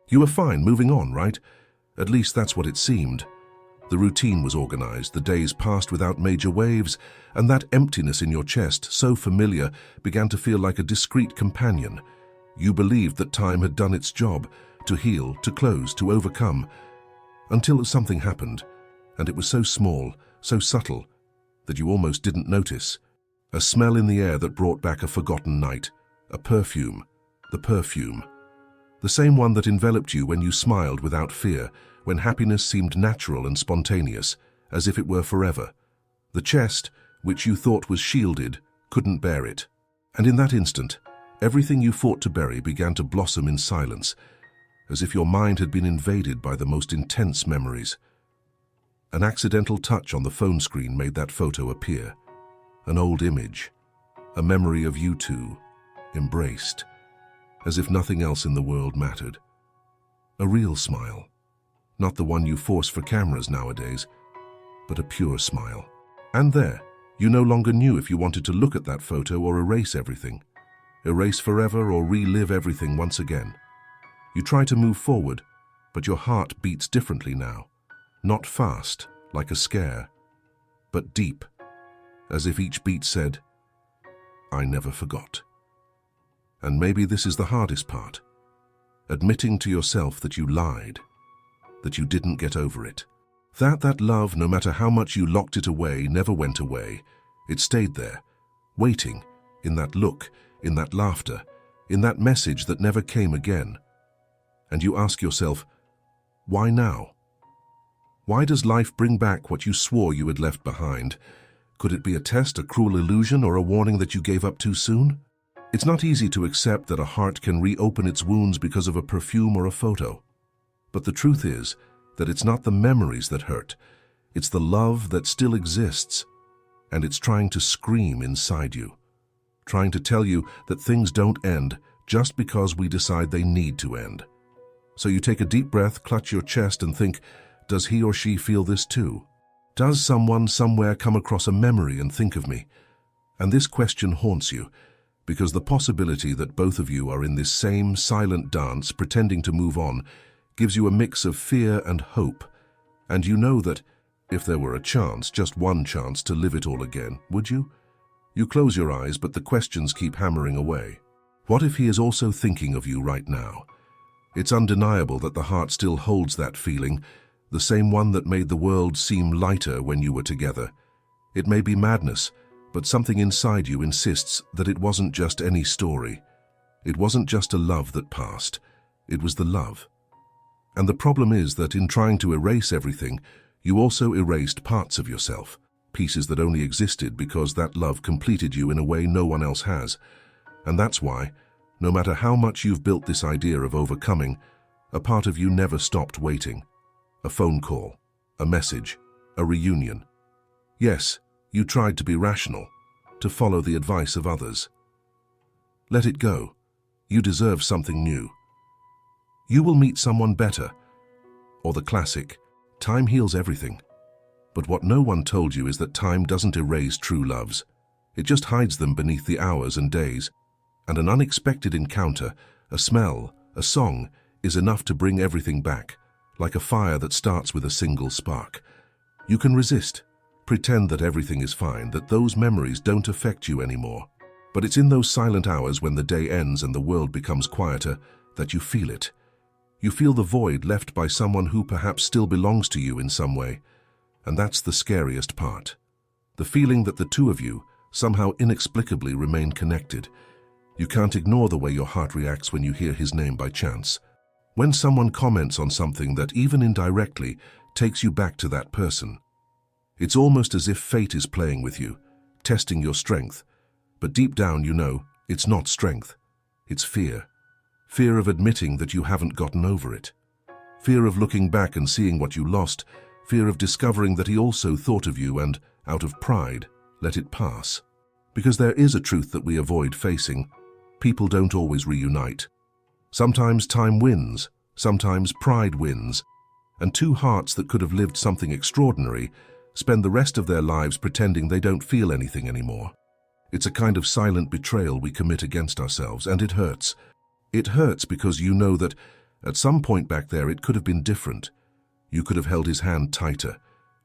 You were fine, moving on, right? At least that's what it seemed. The routine was organized, the days passed without major waves, and that emptiness in your chest, so familiar, began to feel like a discreet companion. You believed that time had done its job, to heal, to close, to overcome, until something happened, and it was so small, so subtle, that you almost didn't notice. A smell in the air that brought back a forgotten night, a perfume, the perfume. The same one that enveloped you when you smiled without fear, when happiness seemed natural and spontaneous, as if it were forever. The chest, which you thought was shielded, couldn't bear it. And in that instant, everything you fought to bury began to blossom in silence, as if your mind had been invaded by the most intense memories. An accidental touch on the phone screen made that photo appear. An old image, a memory of you two, embraced, as if nothing else in the world mattered. A real smile, not the one you force for cameras nowadays, but a pure smile. And there, you no longer knew if you wanted to look at that photo or erase everything. Erase forever or relive everything once again. You try to move forward, but your heart beats differently now. Not fast, like a scare, but deep, as if each beat said, "I never forgot." And maybe this is the hardest part, admitting to yourself that you lied, that you didn't get over it. That love, no matter how much you locked it away, never went away. It stayed there, waiting, in that look, in that laughter, in that message that never came again. And you ask yourself, why now? Why does life bring back what you swore you had left behind? Could it be a test, a cruel illusion, or a warning that you gave up too soon? It's not easy to accept that a heart can reopen its wounds because of a perfume or a photo. But the truth is that it's not the memories that hurt, it's the love that still exists, and it's trying to scream inside you, trying to tell you that things don't end just because we decide they need to end. So you take a deep breath, clutch your chest, and think, does he or she feel this too? Does someone somewhere come across a memory and think of me? And this question haunts you, because the possibility that both of you are in this same silent dance pretending to move on gives you a mix of fear and hope. And you know that if there were a chance, just one chance to live it all again, would you? You close your eyes, but the questions keep hammering away. What if he is also thinking of you right now? It's undeniable that the heart still holds that feeling, the same one that made the world seem lighter when you were together. It may be madness, but something inside you insists that it wasn't just any story. It wasn't just a love that passed. It was the love. And the problem is that in trying to erase everything, you also erased parts of yourself, pieces that only existed because that love completed you in a way no one else has. And that's why, no matter how much you've built this idea of overcoming, a part of you never stopped waiting. A phone call, a message, a reunion. Yes, you tried to be rational, to follow the advice of others. Let it go. You deserve something new. You will meet someone better. Or the classic, time heals everything. But what no one told you is that time doesn't erase true loves. It just hides them beneath the hours and days. And an unexpected encounter, a smell, a song, is enough to bring everything back, like a fire that starts with a single spark. You can resist, pretend that everything is fine, that those memories don't affect you anymore. But it's in those silent hours when the day ends and the world becomes quieter that you feel it. You feel the void left by someone who perhaps still belongs to you in some way. And that's the scariest part. The feeling that the two of you somehow inexplicably remain connected. You can't ignore the way your heart reacts when you hear his name by chance. When someone comments on something that even indirectly takes you back to that person. It's almost as if fate is playing with you, testing your strength. But deep down you know it's not strength, it's fear. Fear of admitting that you haven't gotten over it. Fear of looking back and seeing what you lost. Fear of discovering that he also thought of you and, out of pride, let it pass. Because there is a truth that we avoid facing. People don't always reunite. Sometimes time wins, sometimes pride wins, and two hearts that could have lived something extraordinary spend the rest of their lives pretending they don't feel anything anymore. It's a kind of silent betrayal we commit against ourselves, and it hurts. It hurts because you know that, At some point back there, it could have been different. You could have held his hand tighter.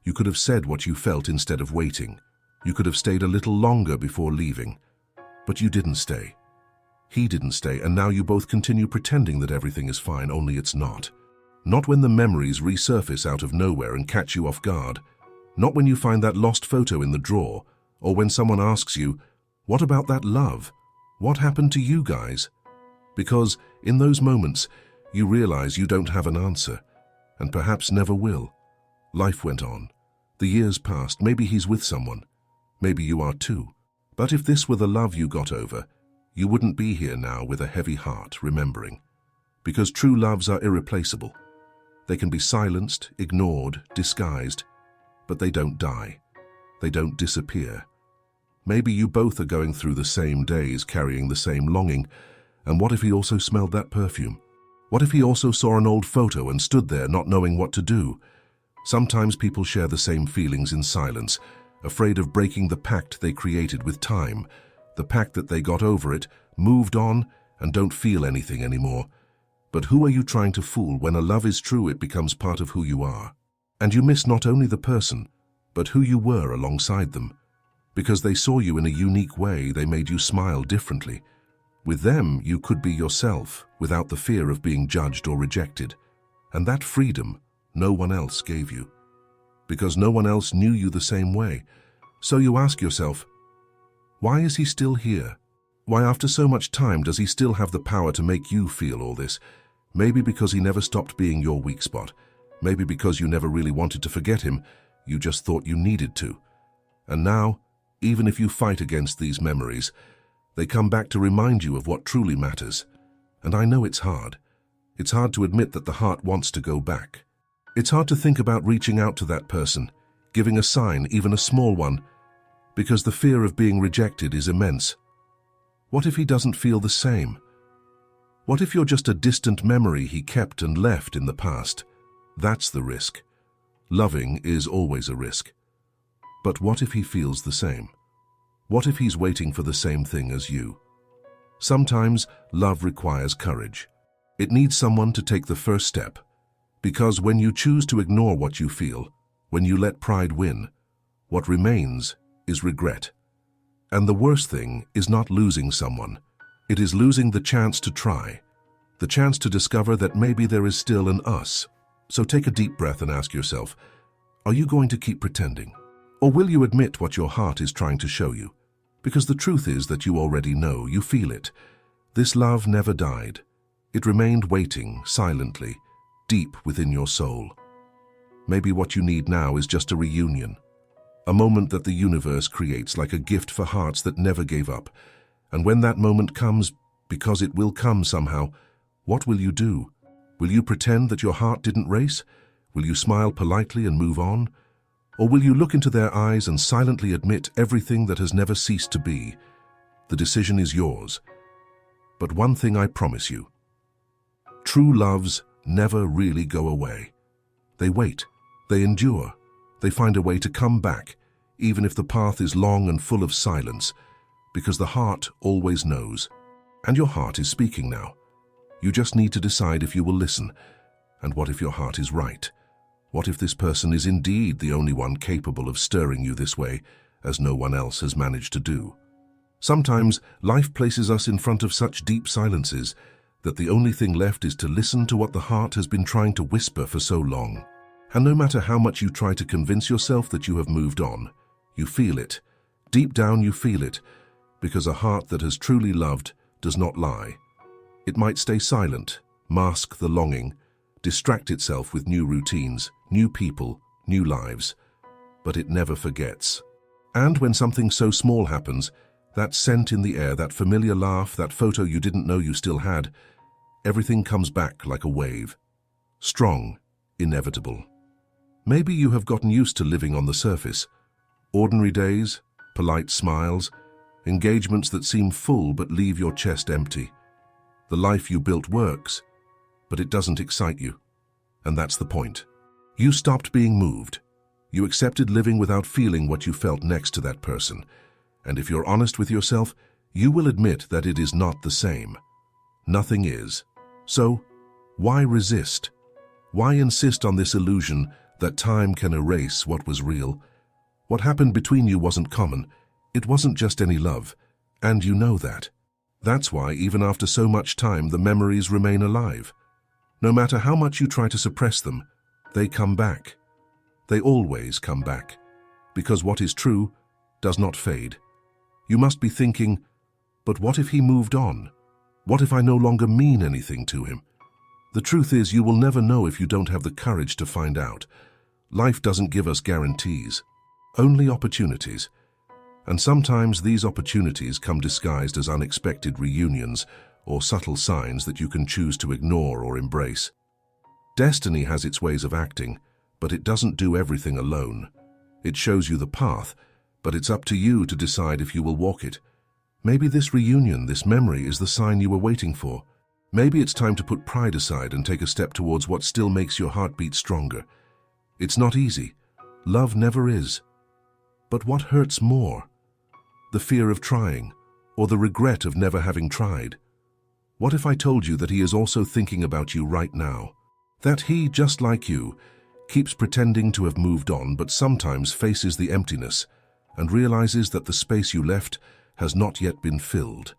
You could have said what you felt instead of waiting. You could have stayed a little longer before leaving. But you didn't stay. He didn't stay, and now you both continue pretending that everything is fine, only it's not. Not when the memories resurface out of nowhere and catch you off guard. Not when you find that lost photo in the drawer, or when someone asks you, "What about that love? What happened to you guys?" Because in those moments, you realize you don't have an answer, and perhaps never will. Life went on. The years passed. Maybe he's with someone. Maybe you are too. But if this were the love you got over, you wouldn't be here now with a heavy heart, remembering. Because true loves are irreplaceable. They can be silenced, ignored, disguised, but they don't die. They don't disappear. Maybe you both are going through the same days, carrying the same longing, and what if he also smelled that perfume? What if he also saw an old photo and stood there not knowing what to do? Sometimes people share the same feelings in silence, afraid of breaking the pact they created with time, the pact that they got over it, moved on, and don't feel anything anymore. But who are you trying to fool? When a love is true, it becomes part of who you are. And you miss not only the person, but who you were alongside them. Because they saw you in a unique way, they made you smile differently. With them, you could be yourself, without the fear of being judged or rejected. And that freedom, no one else gave you. Because no one else knew you the same way. So you ask yourself, why is he still here? Why, after so much time, does he still have the power to make you feel all this? Maybe because he never stopped being your weak spot. Maybe because you never really wanted to forget him, you just thought you needed to. And now, even if you fight against these memories, they come back to remind you of what truly matters. And I know it's hard. It's hard to admit that the heart wants to go back. It's hard to think about reaching out to that person, giving a sign, even a small one, because the fear of being rejected is immense. What if he doesn't feel the same? What if you're just a distant memory he kept and left in the past? That's the risk. Loving is always a risk. But what if he feels the same? What if he's waiting for the same thing as you? Sometimes love requires courage. It needs someone to take the first step. Because when you choose to ignore what you feel, when you let pride win, what remains is regret. And the worst thing is not losing someone. It is losing the chance to try, the chance to discover that maybe there is still an us. So take a deep breath and ask yourself, are you going to keep pretending? Or will you admit what your heart is trying to show you? Because the truth is that you already know, you feel it. This love never died. It remained waiting, silently, deep within your soul. Maybe what you need now is just a reunion. A moment that the universe creates like a gift for hearts that never gave up. And when that moment comes, because it will come somehow, what will you do? Will you pretend that your heart didn't race? Will you smile politely and move on? Or will you look into their eyes and silently admit everything that has never ceased to be? The decision is yours. But one thing I promise you. True loves never really go away. They wait, they endure, they find a way to come back, even if the path is long and full of silence, because the heart always knows. And your heart is speaking now. You just need to decide if you will listen. And what if your heart is right? What if this person is indeed the only one capable of stirring you this way, as no one else has managed to do? Sometimes life places us in front of such deep silences that the only thing left is to listen to what the heart has been trying to whisper for so long. And no matter how much you try to convince yourself that you have moved on, you feel it. Deep down you feel it, because a heart that has truly loved does not lie. It might stay silent, mask the longing, distract itself with new routines, new people, new lives, but it never forgets. And when something so small happens, that scent in the air, that familiar laugh, that photo you didn't know you still had, everything comes back like a wave. Strong, inevitable. Maybe you have gotten used to living on the surface. Ordinary days, polite smiles, engagements that seem full but leave your chest empty. The life you built works, but it doesn't excite you. And that's the point. You stopped being moved. You accepted living without feeling what you felt next to that person. And if you're honest with yourself, you will admit that it is not the same. Nothing is. So, Why resist? Why insist on this illusion that time can erase what was real? What happened between you wasn't common. It wasn't just any love, and you know that. That's why, even after so much time, the memories remain alive. No matter how much you try to suppress them, they come back. They always come back, because what is true does not fade. You must be thinking, but what if he moved on? What if I no longer mean anything to him? The truth is, you will never know if you don't have the courage to find out. Life doesn't give us guarantees, only opportunities. And sometimes these opportunities come disguised as unexpected reunions or subtle signs that you can choose to ignore or embrace. Destiny has its ways of acting, but it doesn't do everything alone. It shows you the path, but it's up to you to decide if you will walk it. Maybe this reunion, this memory, is the sign you were waiting for. Maybe it's time to put pride aside and take a step towards what still makes your heart beat stronger. It's not easy. Love never is. But what hurts more? The fear of trying, or the regret of never having tried? What if I told you that he is also thinking about you right now? That he, just like you, keeps pretending to have moved on but sometimes faces the emptiness and realizes that the space you left has not yet been filled.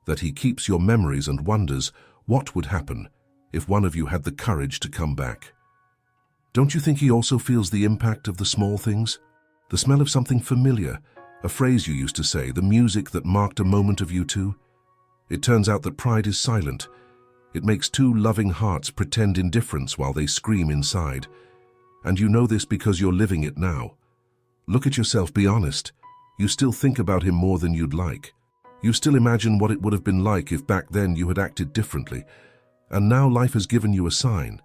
That he keeps your memories and wonders what would happen if one of you had the courage to come back. Don't you think he also feels the impact of the small things? The smell of something familiar, a phrase you used to say, the music that marked a moment of you two? It turns out that pride is silent. It makes two loving hearts pretend indifference while they scream inside. And you know this because you're living it now. Look at yourself, be honest. You still think about him more than you'd like. You still imagine what it would have been like if back then you had acted differently. And now life has given you a sign,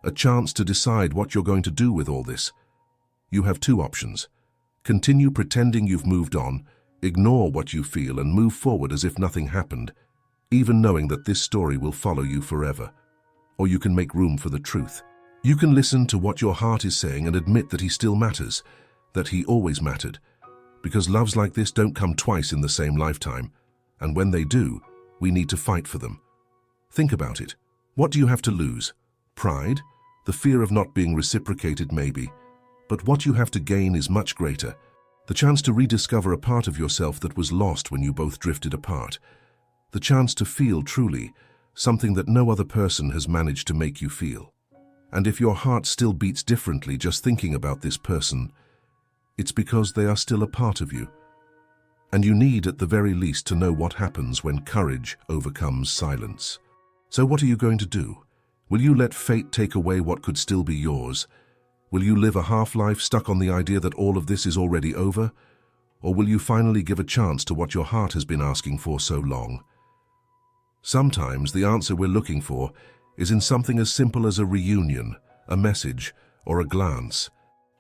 a chance to decide what you're going to do with all this. You have two options. Continue pretending you've moved on, ignore what you feel and move forward as if nothing happened, even knowing that this story will follow you forever. Or you can make room for the truth. You can listen to what your heart is saying and admit that he still matters, that he always mattered. Because loves like this don't come twice in the same lifetime, and when they do, we need to fight for them. Think about it. What do you have to lose? Pride? The fear of not being reciprocated, maybe. But what you have to gain is much greater. The chance to rediscover a part of yourself that was lost when you both drifted apart. The chance to feel truly, something that no other person has managed to make you feel. And if your heart still beats differently just thinking about this person, it's because they are still a part of you. And you need, at the very least, to know what happens when courage overcomes silence. So what are you going to do? Will you let fate take away what could still be yours? Will you live a half-life stuck on the idea that all of this is already over? Or will you finally give a chance to what your heart has been asking for so long? Sometimes the answer we're looking for is in something as simple as a reunion, a message, or a glance.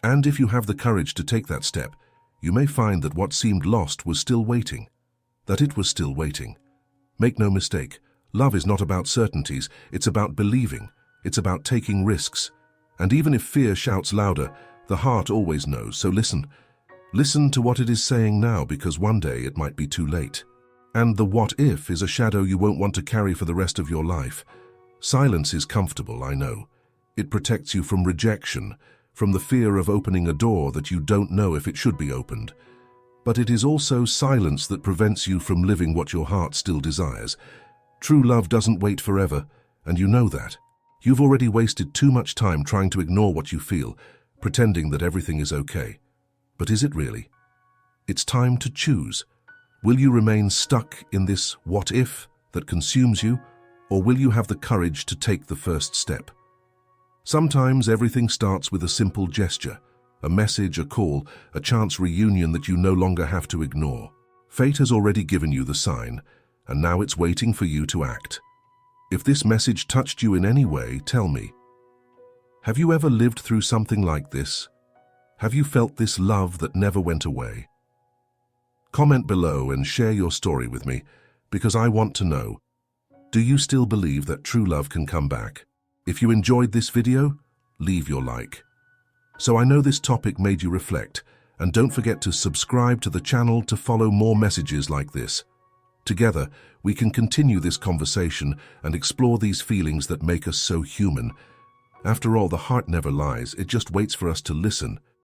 And if you have the courage to take that step, you may find that what seemed lost was still waiting, that it was still waiting. Make no mistake, love is not about certainties, it's about believing, it's about taking risks. And even if fear shouts louder, the heart always knows, so listen. Listen to what it is saying now, because one day it might be too late. And the what if is a shadow you won't want to carry for the rest of your life. Silence is comfortable, I know. It protects you from rejection, from the fear of opening a door that you don't know if it should be opened. But it is also silence that prevents you from living what your heart still desires. True love doesn't wait forever, and you know that. You've already wasted too much time trying to ignore what you feel, pretending that everything is okay. But is it really? It's time to choose. Will you remain stuck in this what if that consumes you, or will you have the courage to take the first step? Sometimes everything starts with a simple gesture, a message, a call, a chance reunion that you no longer have to ignore. Fate has already given you the sign, and now it's waiting for you to act. If this message touched you in any way, tell me. Have you ever lived through something like this? Have you felt this love that never went away? Comment below and share your story with me, because I want to know. Do you still believe that true love can come back? If you enjoyed this video, leave your like. So I know this topic made you reflect, and don't forget to subscribe to the channel to follow more messages like this. Together, we can continue this conversation and explore these feelings that make us so human. After all, the heart never lies, it just waits for us to listen.